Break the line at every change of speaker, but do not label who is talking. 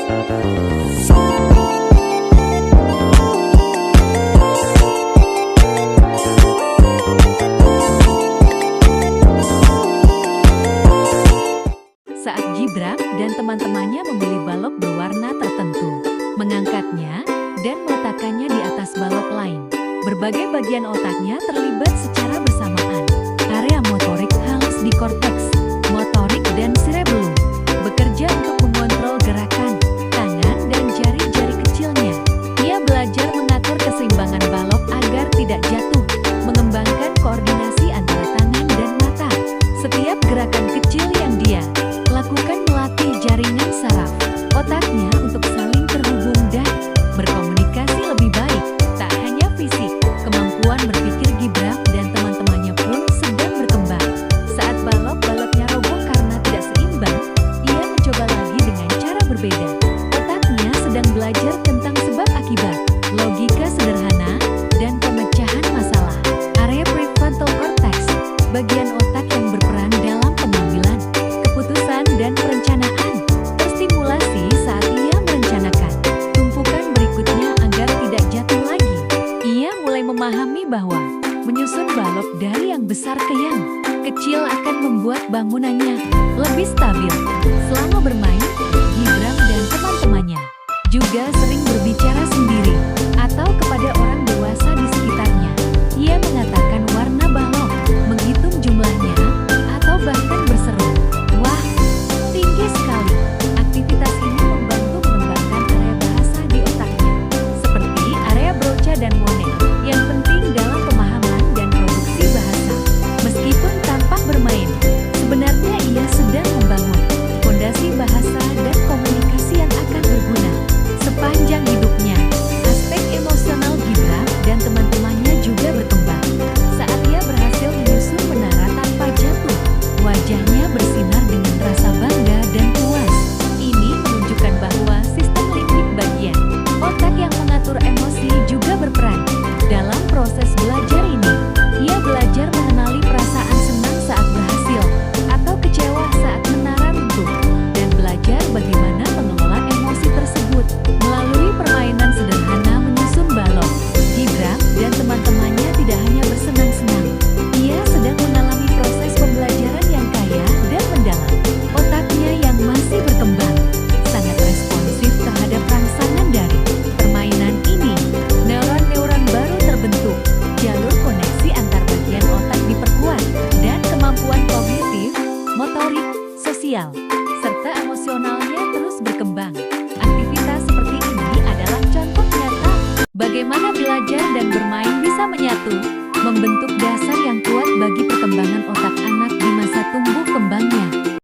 Saat Gibran dan teman-temannya membeli balok berwarna tertentu, mengangkatnya, dan meletakkannya di atas balok lain. Berbagai bagian otaknya terlibat secara bersamaan. Area motorik halus di korteks, motorik dan cerebellum bekerja untuk mengontrol gerakan tangan dan jari-jari kecilnya. Ia belajar mengatur keseimbangan balok agar tidak jatuh, mengembangkan koordinasi antara tangan dan mata. Setiap gerakan kecil yang dia lakukan melatih jaringan saraf otaknya untuk saling terhubung dan berkomunikasi lebih baik. Tak hanya fisik, kemampuan berpikir Gibran dan teman-temannya pun sedang berkembang. Saat balok-baloknya roboh karena tidak seimbang, ia mencoba lagi dengan cara berbeda. Otaknya sedang belajar tentang sebab akibat, logika sederhana, dan pemecahan masalah. Area prefrontal cortex, bagian otak yang berperan dalam pengambilan keputusan dan perencanaan, terstimulasi saat ia merencanakan tumpukan berikutnya agar tidak jatuh lagi. Ia mulai memahami bahwa menyusun balok dari yang besar ke yang kecil akan membuat bangunannya lebih stabil. Selama bermain, Gibran dan teman-temannya juga sering berbicara sendiri atau kepada orang dewasa di sekitarnya. Ia mengatakan warna balok, menghitung jumlahnya, atau bahkan berseru, "Wah, tinggi sekali." Aktivitas ini membantu mengembangkan area bahasa di otaknya, seperti area Broca dan Monet, yang penting dalam pemahaman dan produksi bahasa. Meskipun tampak bermain, sebenarnya ia sedang membangun fondasi bahasa dan komunikasi yang akan berguna sepanjang hidupnya. Aspek emosional Gibran dan teman-temannya juga berkembang. Saat ia berhasil menyusun menara tanpa jatuh, wajahnya bersinar dengan rasa bangga dan puas. Ini menunjukkan bahwa sistem limbik bagian otak yang mengatur emosi juga berperan dalam proses belajar ini. Ia belajar mengenali perasaan senang saat berhasil atau kecewa saat menara runtuh, dan belajar bagaimana mengelola emosi tersebut melalui permainan sederhana menyusun balok. Gibran dan teman-temannya tidak hanya bersenang-senang, ia sedang mengalami proses pembelajaran yang kaya dan mendalam. Otaknya yang masih berkembang sangat responsif terhadap rangsangan dari permainan ini. Neuron-neuron baru terbentuk, jalur koneksi antar bagian otak diperkuat, dan kemampuan kognitif, motorik, sosial, serta emosionalnya terus berkembang. Aktivitas seperti ini adalah contoh nyata bagaimana belajar dan bermain bisa menyatu, membentuk dasar yang kuat bagi perkembangan otak anak di masa tumbuh kembangnya.